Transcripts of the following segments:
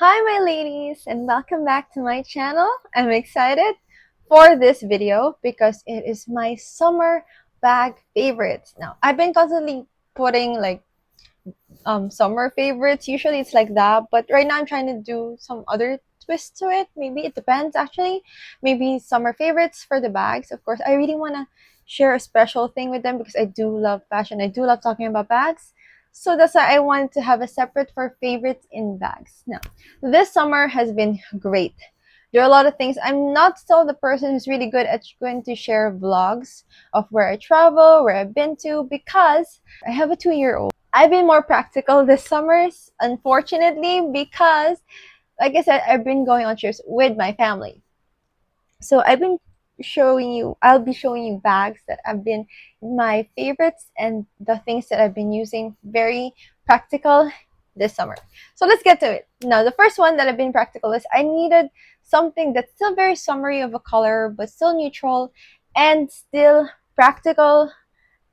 Hi my ladies and welcome back to my channel. I'm excited for this video because it is my summer bag favorites. Now, I've been constantly putting like summer favorites. Usually it's like that, but right now I'm trying to do some other twist to it. Maybe it depends actually. Maybe summer favorites for the bags. Of course, I really want to share a special thing with them because I do love fashion. I do love talking about bags. So that's why I wanted to have a separate for favorites in bags. Now, this summer has been great. There are a lot of things. I'm not still the person who's really good at going to share vlogs of where I travel, where I've been to, because I have a 2-year-old. I've been more practical this summers, unfortunately, because, like I said, I've been going on trips with my family. So I'll be showing you bags that have been my favorites and the things that I've been using very practical this summer. So let's get to it. Now, the first one that I've been practical is I needed something that's still very summery of a color, but still neutral and still practical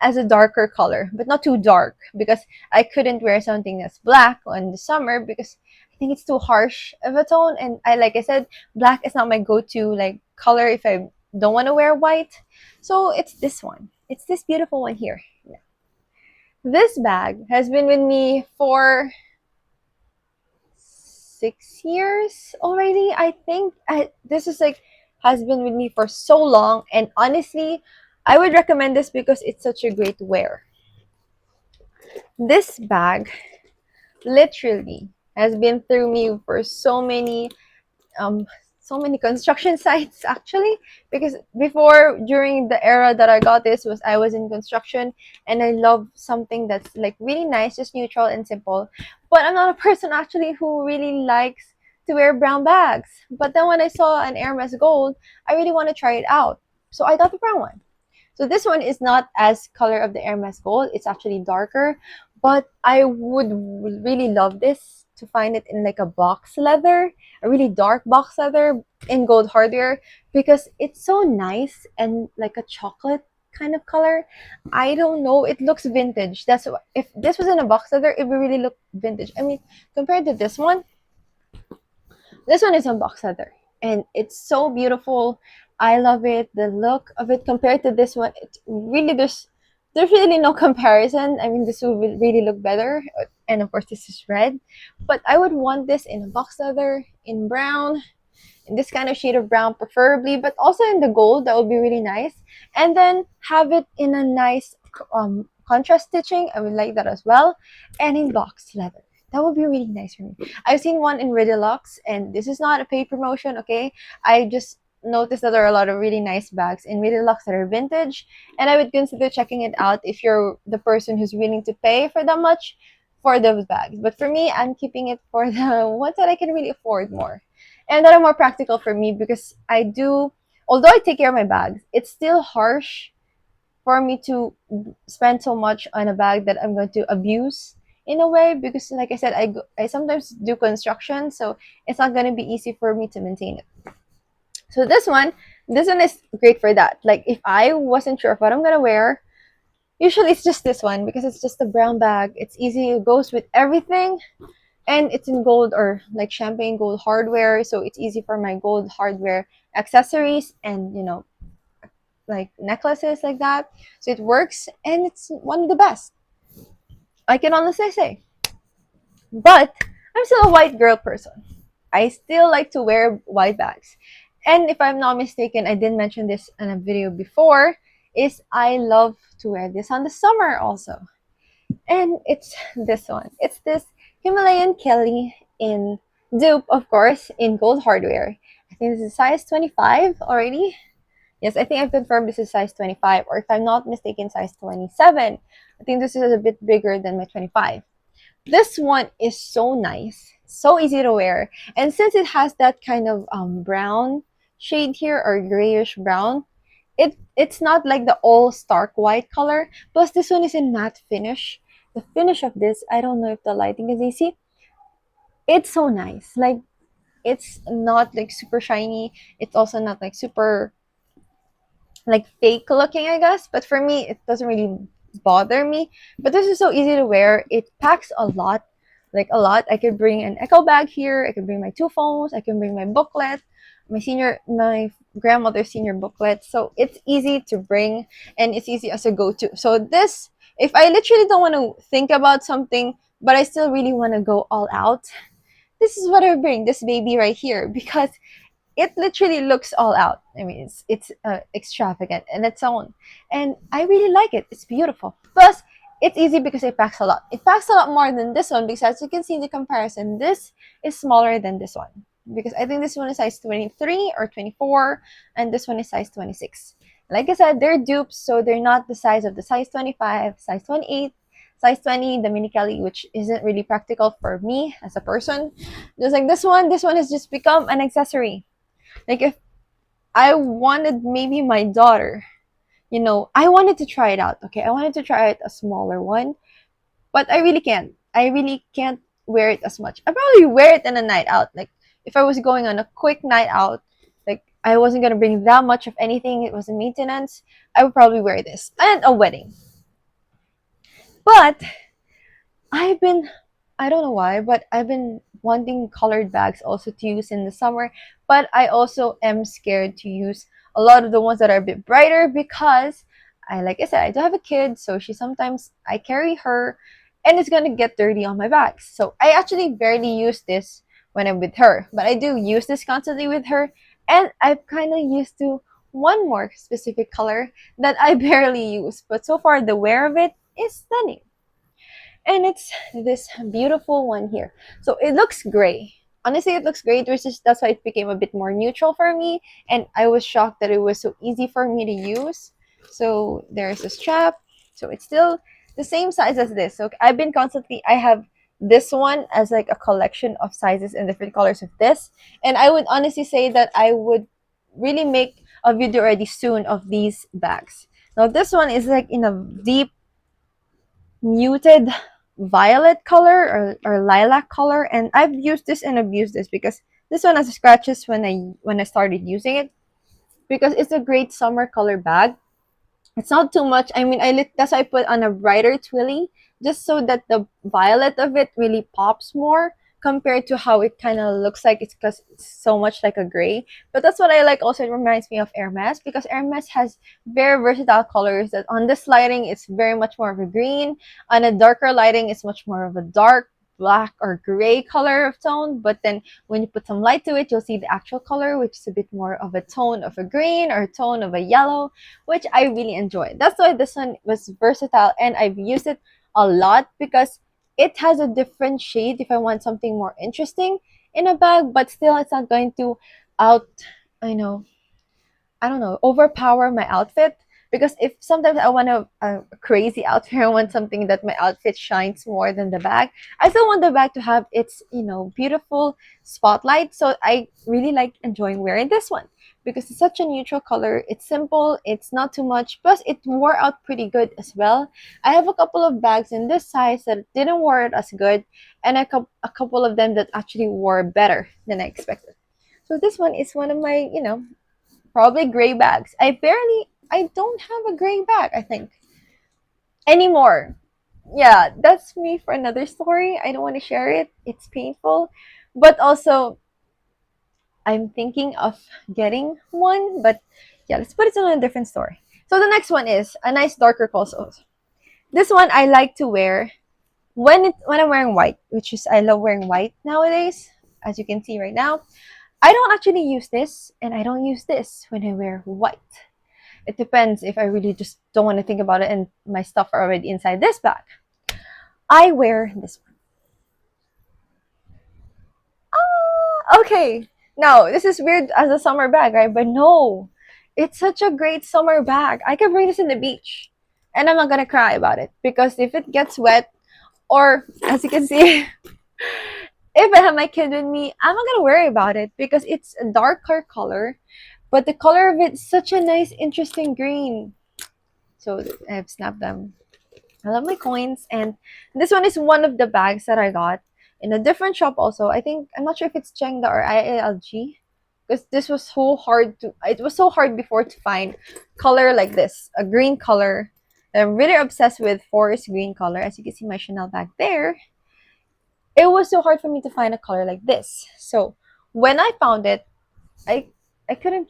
as a darker color, but not too dark because I couldn't wear something that's black in the summer because I think it's too harsh of a tone. And like I said, black is not my go-to like color if I don't want to wear white. So it's this one. It's this beautiful one here. This bag has been with me for 6 years already. I think this is like has been with me for so long, and honestly, I would recommend this because it's such a great wear. This bag literally has been through me for um so many construction sites actually, because before, during the era that I got this, was I was in construction, and I love something that's like really nice, just neutral and simple. But I'm not a person actually who really likes to wear brown bags. But then when I saw an Hermes gold, I really want to try it out, so I got the brown one. So this one is not as color of the Hermes gold. It's actually darker, but I would really love this to find it in like a box leather, a really dark box leather in gold hardware, because it's so nice and like a chocolate kind of color. I don't know, it looks vintage. That's what, if this was in a box leather, it would really look vintage. I mean, compared to this one is on box leather and it's so beautiful. I love it. The look of it compared to this one, it's really there's really no comparison. I mean, this will really look better. And of course, this is red. But I would want this in a box leather, in brown, in this kind of shade of brown preferably, but also in the gold. That would be really nice. And then have it in a nice contrast stitching. I would like that as well. And in box leather. That would be really nice for me. I've seen one in Redilux, and this is not a paid promotion, okay? I just noticed that there are a lot of really nice bags in Redilux that are vintage, and I would consider checking it out if you're the person who's willing to pay for that much for those bags. But for me, I'm keeping it for the ones that I can really afford more and that are more practical for me, because although I take care of my bags, it's still harsh for me to spend so much on a bag that I'm going to abuse in a way, because like I said, I sometimes do construction, so it's not going to be easy for me to maintain it. So this one is great for that. Like if I wasn't sure of what I'm going to wear, usually it's just this one because it's just a brown bag. It's easy, it goes with everything, and it's in gold or like champagne gold hardware, so it's easy for my gold hardware accessories and like necklaces like that. So it works, and it's one of the best, I can honestly say. But I'm still a white girl person. I still like to wear white bags. And if I'm not mistaken, I did mention this in a video before, is I love to wear this on the summer also. And it's this one. It's this Himalayan Kelly in dupe, of course, in gold hardware. I think this is size 25 already. Yes, I think I've confirmed this is size 25, or if I'm not mistaken, size 27. I think this is a bit bigger than my 25. This one is so nice, so easy to wear. And since it has that kind of brown shade here, or grayish brown, it's not like the all stark white color. Plus, this one is in matte finish. The finish of this, I don't know if the lighting is easy. It's so nice. Like, it's not like super shiny. It's also not like super like fake looking, I guess. But for me, it doesn't really bother me. But this is so easy to wear. It packs a lot. like a lot. I could bring an echo bag here. I could bring my two phones. I can bring my booklet, my grandmother's senior booklet. So it's easy to bring and it's easy as a go-to. So this, if I literally don't want to think about something, but I still really want to go all out, this is what I bring. This baby right here because it literally looks all out. I mean, it's extravagant in its own, and I really like it. It's beautiful. Plus, it's easy because it packs a lot. It packs a lot more than this one because as you can see in the comparison, this is smaller than this one because I think this one is size 23 or 24, and this one is size 26. Like I said, they're dupes, so they're not the size of the size 25, size 28, size 20, the mini Kelly, which isn't really practical for me as a person. Just like this one has just become an accessory. Like if I wanted maybe my daughter, I wanted to try it out. Okay, I wanted to try it a smaller one, but I really can't. I really can't wear it as much. I probably wear it in a night out. Like if I was going on a quick night out, like I wasn't gonna bring that much of anything. It was a maintenance. I would probably wear this and a wedding. But I've been, I don't know why, but I've been wanting colored bags also to use in the summer. But I also am scared to use a lot of the ones that are a bit brighter because like I said, I do have a kid, so I carry her and it's gonna get dirty on my bags. So I actually barely use this when I'm with her, but I do use this constantly with her, and I've kind of used to one more specific color that I barely use, but so far the wear of it is stunning, and it's this beautiful one here. So it looks gray. Honestly, it looks great, which is that's why it became a bit more neutral for me. And I was shocked that it was so easy for me to use. So there's a strap. So it's still the same size as this. So I have this one as like a collection of sizes and different colors of this. And I would honestly say that I would really make a video already soon of these bags. Now this one is like in a deep muted violet color or lilac color, and I've used this and abused this because this one has scratches when I started using it because it's a great summer color bag. It's not too much. I mean, that's why I put on a brighter twilly just so that the violet of it really pops more compared to how it kind of looks like it's because it's so much like a gray. But that's what I like. Also, it reminds me of Hermes because Hermes has very versatile colors. That on this lighting, it's very much more of a green. On a darker lighting, it's much more of a dark black or gray color of tone. But then when you put some light to it, you'll see the actual color, which is a bit more of a tone of a green or a tone of a yellow, which I really enjoy. That's why this one was versatile and I've used it a lot because it has a different shade if I want something more interesting in a bag, but still it's not going to out, I know, I don't know, overpower my outfit. Because if sometimes I want a crazy outfit, I want something that my outfit shines more than the bag. I still want the bag to have its, beautiful spotlight. So I really like enjoying wearing this one because it's such a neutral color. It's simple. It's not too much. Plus, it wore out pretty good as well. I have a couple of bags in this size that didn't wear it as good, and a couple of them that actually wore better than I expected. So this one is one of my, probably gray bags. I don't have a gray bag, I think, anymore. Yeah, that's me for another story. I don't want to share it. It's painful. But also, I'm thinking of getting one. But yeah, let's put it on a different story. So the next one is a nice darker color. This one I like to wear when I'm wearing white, which is I love wearing white nowadays, as you can see right now. I don't actually use this, and I don't use this when I wear white. It depends if I really just don't want to think about it and my stuff are already inside this bag. I wear this one. Okay. Now, this is weird as a summer bag, right? But no, it's such a great summer bag. I can bring this in the beach and I'm not going to cry about it because if it gets wet, or as you can see, if I have my kid with me, I'm not going to worry about it because it's a darker color, but the color of it's such a nice, interesting green. So I've snapped them. I love my coins, and this one is one of the bags that I got in a different shop also. I think I'm not sure if it's Chengda or IALG because this was so hard to it was so hard before to find color like this, a green color. I'm really obsessed with forest green color. As you can see my Chanel bag there. it was so hard for me to find a color like this. So when I found it, I I couldn't,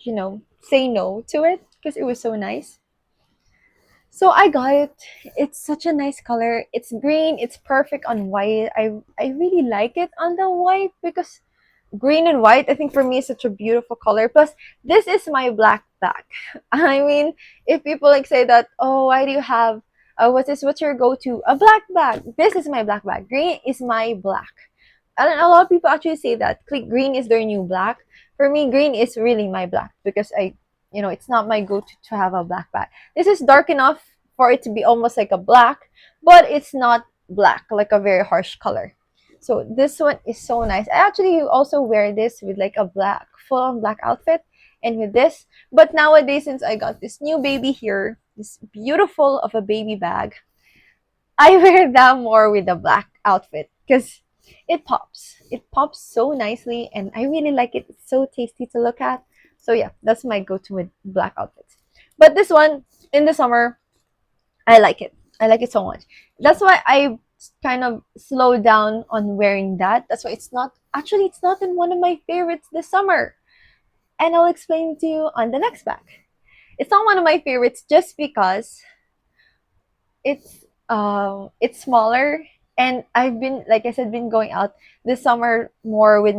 say no to it because it was so nice. So I got it. It's such a nice color. It's green. It's perfect on white. I really like it on the white because green and white, I think for me is such a beautiful color. Plus, this is my black bag. I mean, if people like say that, oh, why do you have what's your go-to? A black bag. This is my black bag. Green is my black. And a lot of people actually say that green is their new black. For me, green is really my black because it's not my go-to to have a black bag. This is dark enough for it to be almost like a black, but it's not black, like a very harsh color. So this one is so nice. I actually also wear this with like a black, full-on black outfit and with this. But nowadays, since I got this new baby here, this beautiful of a baby bag, I wear that more with the black outfit because it pops. It pops so nicely and I really like it. It's so tasty to look at. So yeah, that's my go-to with black outfits. But this one in the summer, I like it. I like it so much. That's why I kind of slowed down on wearing that. That's why it's not in one of my favorites this summer. And I'll explain to you on the next bag. It's not one of my favorites just because it's smaller and I've been, like I said, been going out this summer more with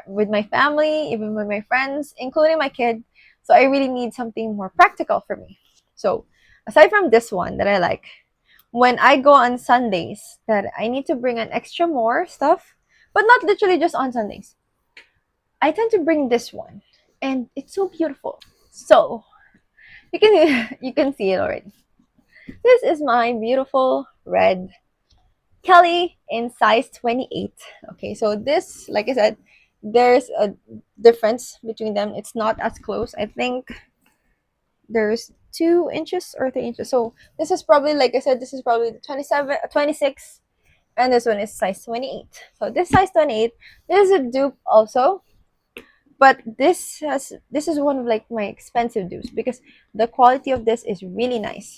with my family, even with my friends, including my kid. So I really need something more practical for me. So aside from this one that I like, when I go on Sundays that I need to bring an extra more stuff, but not literally just on Sundays. I tend to bring this one and it's so beautiful. So you can you can see it already. This is my beautiful red Kelly in size 28. Okay, so this, like I said, there's a difference between them. It's not as close. I think there's 2 inches or 3 inches. So this is probably, like I said, this is probably the 27, 26, and this one is size 28. So this size 28, this is a dupe also, but this is one of like my expensive dupes because the quality of this is really nice.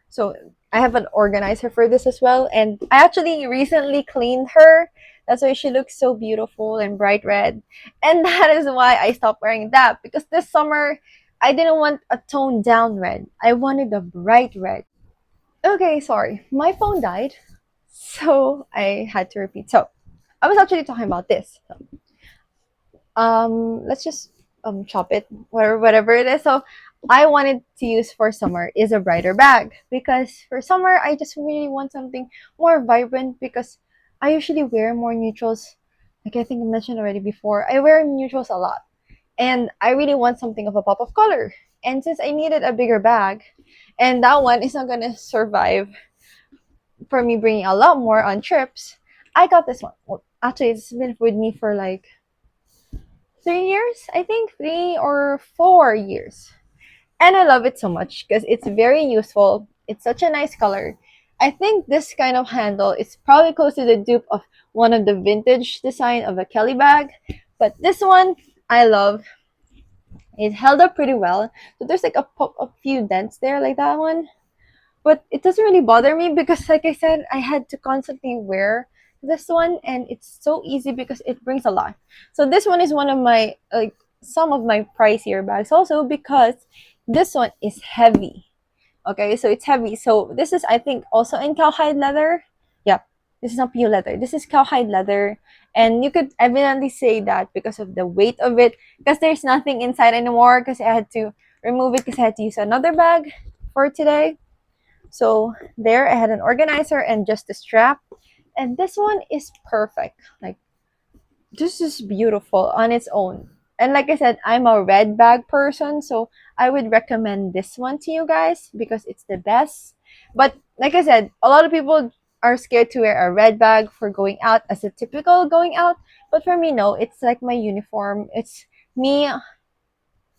So I have an organizer for this as well. And I actually recently cleaned her. That's why she looks so beautiful and bright red. And that is why I stopped wearing that. Because this summer, I didn't want a toned down red. I wanted a bright red. Okay, sorry. My phone died. So I had to repeat. So I was actually talking about this. Let's just chop it, whatever it is. So I wanted to use for summer is a brighter bag because for summer I just really want something more vibrant because I usually wear more neutrals. Like I think I mentioned already before, I wear neutrals a lot and I really want something of a pop of color. And since I needed a bigger bag and that one is not gonna survive for me bringing a lot more on trips, I got this one. Well, actually it's been with me for like 3 years, I think 3 or 4 years. And I love it so much because it's very useful. It's such a nice color. I think this kind of handle is probably close to the dupe of one of the vintage design of a Kelly bag. But this one, I love. It held up pretty well. So there's like a few dents there like that one. But it doesn't really bother me because like I said, I had to constantly wear this one and it's so easy because it brings a lot. So this one is one of my like some of my pricier bags also because this one is heavy. Okay, so it's heavy. So this is I think also in cowhide leather. Yeah, this is not pure leather. This is cowhide leather. And you could evidently say that because of the weight of it, because there's nothing inside anymore because I had to remove it because I had to use another bag for today. So there I had an organizer and just the strap. And this one is perfect. Like this is beautiful on its own. And like I said, I'm a red bag person, so I would recommend this one to you guys because it's the best. But like I said, a lot of people are scared to wear a red bag for going out as a typical going out. But for me, no, it's like my uniform. It's me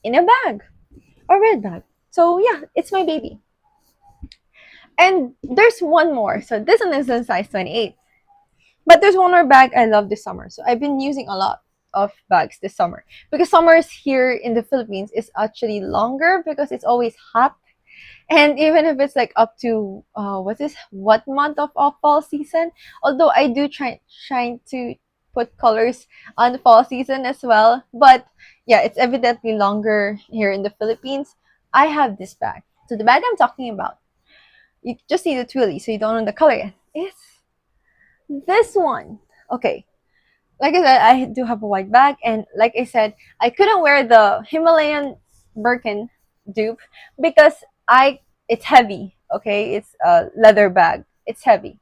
in a bag, a red bag. So yeah, it's my baby. And there's one more. So this one is in size 28. But there's one more bag I love this summer. So I've been using a lot of bags this summer because summers here in the Philippines is actually longer because it's always hot. And even if it's like up to what month of fall season, although I do trying to put colors on the fall season as well, but yeah, it's evidently longer here in the Philippines. I have this bag. So the bag I'm talking about, you just see the twilly, so you don't know the color yet. It's this one. Okay, like I said, I do have a white bag, and like I said, I couldn't wear the Himalayan Birkin dupe because I it's heavy. Okay, it's a leather bag. It's heavy.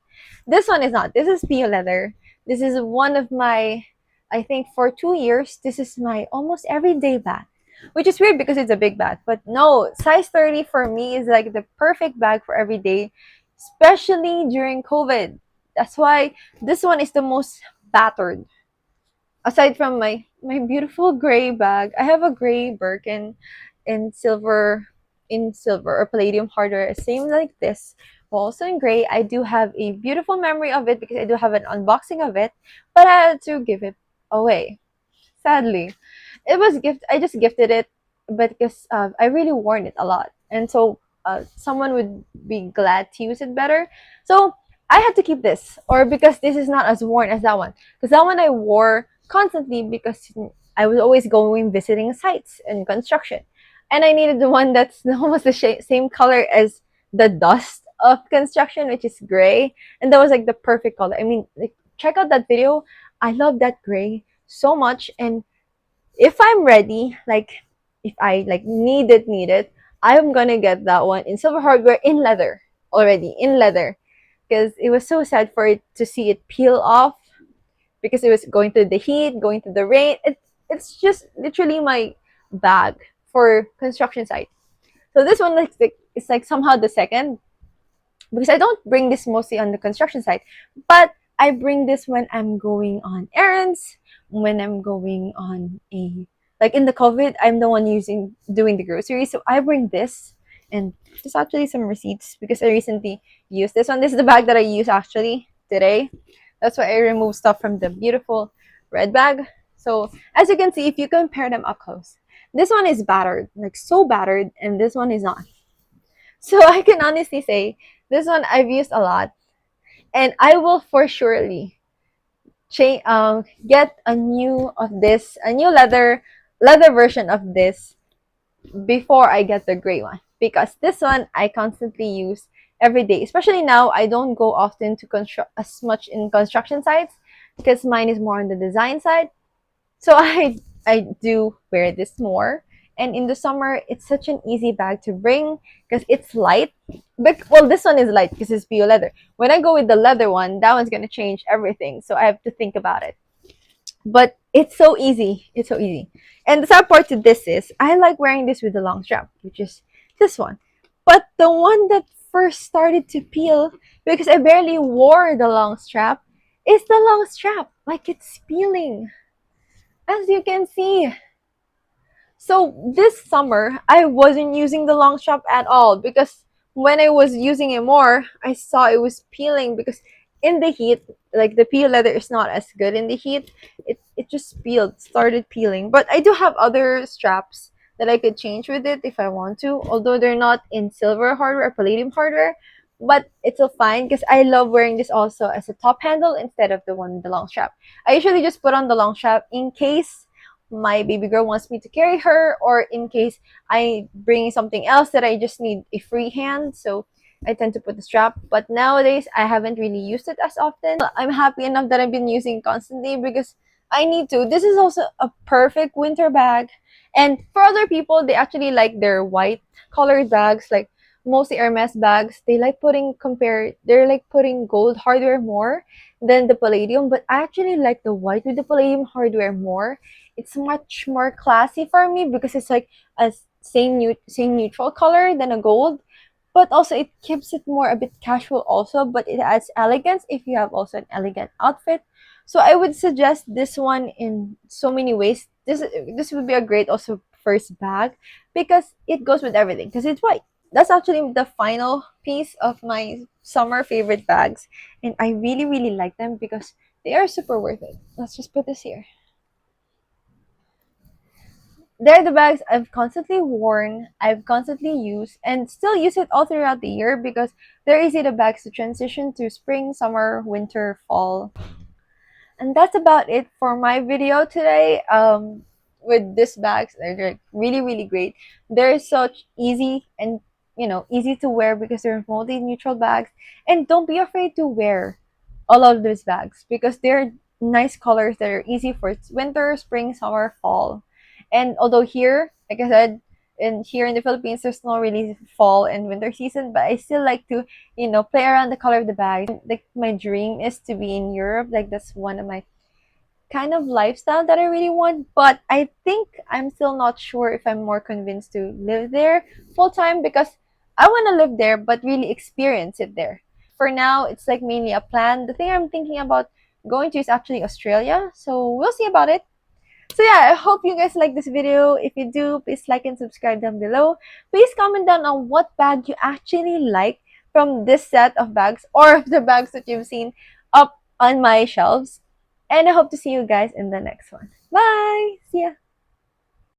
This one is not. This is pure leather. This is one of my, I think for 2 years, this is my almost everyday bag, which is weird because it's a big bag. But no, size 30 for me is like the perfect bag for every day, especially during COVID. That's why this one is the most battered aside from my beautiful gray bag. I have a gray Birkin in silver or palladium hardware, same like this. Also in gray, I do have a beautiful memory of it because I do have an unboxing of it, but I had to give it away. Sadly, it was gift. I just gifted it, but because I really worn it a lot, and so someone would be glad to use it better. So I had to keep this, or because this is not as worn as that one. Because that one I wore constantly because I was always going visiting sites and construction, and I needed the one that's almost the same color as the dust of construction, which is gray, and that was like the perfect color. I mean, like, check out that video. I love that gray so much, and if I'm ready, like if I like need it, I'm gonna get that one in silver hardware in leather already in leather because it was so sad for it to see it peel off because it was going through the heat, going through the rain. It's just literally my bag for construction site. So this one like it's like somehow the second because I don't bring this mostly on the construction site, but I bring this when I'm going on errands, when I'm going on a like in the COVID, I'm the one doing the groceries, so I bring this and there's actually some receipts because I recently used this one. This is the bag that I use actually today. That's why I remove stuff from the beautiful red bag. So as you can see, if you compare them up close, this one is battered, like so battered, and this one is not. So I can honestly say this one I've used a lot, and I will for surely get a new leather version of this before I get the gray one because this one I constantly use every day. Especially now, I don't go often to construct as much in construction sites because mine is more on the design side. So I do wear this more. And in the summer, it's such an easy bag to bring because it's light. But well, this one is light because it's bio leather. When I go with the leather one, that one's gonna change everything. So I have to think about it. But it's so easy. It's so easy. And the sad part to this is I like wearing this with the long strap, which is this one. But the one that first started to peel because I barely wore the long strap is the long strap. Like it's peeling, as you can see. So this summer, I wasn't using the long strap at all because when I was using it more, I saw it was peeling because in the heat, like the peel leather is not as good in the heat. It just peeled, started peeling. But I do have other straps that I could change with it if I want to, although they're not in silver hardware or palladium hardware. But it's still fine because I love wearing this also as a top handle instead of the one with the long strap. I usually just put on the long strap in case my baby girl wants me to carry her or in case I bring something else that I just need a free hand. So I tend to put the strap. But nowadays I haven't really used it as often. I'm happy enough that I've been using it constantly because I need to. This is also a perfect winter bag. And for other people, they actually like their white colored bags, like mostly Hermes bags. They're like putting gold hardware more than the palladium, but I actually like the white with the palladium hardware more. It's much more classy for me because it's like a same neutral color than a gold, but also it keeps it more a bit casual also, but it adds elegance if you have also an elegant outfit. So I would suggest this one in so many ways. This would be a great also first bag because it goes with everything because it's white. That's actually the final piece of my summer favorite bags, and I really like them because they are super worth it. Let's just put this here. They're the bags I've constantly worn, I've constantly used, and still use it all throughout the year because they're easy to bags to transition to spring, summer, winter, fall. And that's about it for my video today. With these bags, they're really, really great. They're such easy and easy to wear because they're multi-neutral bags. And don't be afraid to wear all of these bags because they're nice colors that are easy for winter, spring, summer, fall. And although here, like I said, here in the Philippines, there's no really fall and winter season, but I still like to play around the color of the bag. Like my dream is to be in Europe. Like that's one of my kind of lifestyle that I really want. But I think I'm still not sure if I'm more convinced to live there full time because I want to live there, but really experience it there. For now, it's like mainly a plan. The thing I'm thinking about going to is actually Australia. So we'll see about it. So yeah, I hope you guys like this video. If you do, please like and subscribe down below. Please comment down on what bag you actually like from this set of bags or the bags that you've seen up on my shelves. And I hope to see you guys in the next one. Bye! See ya!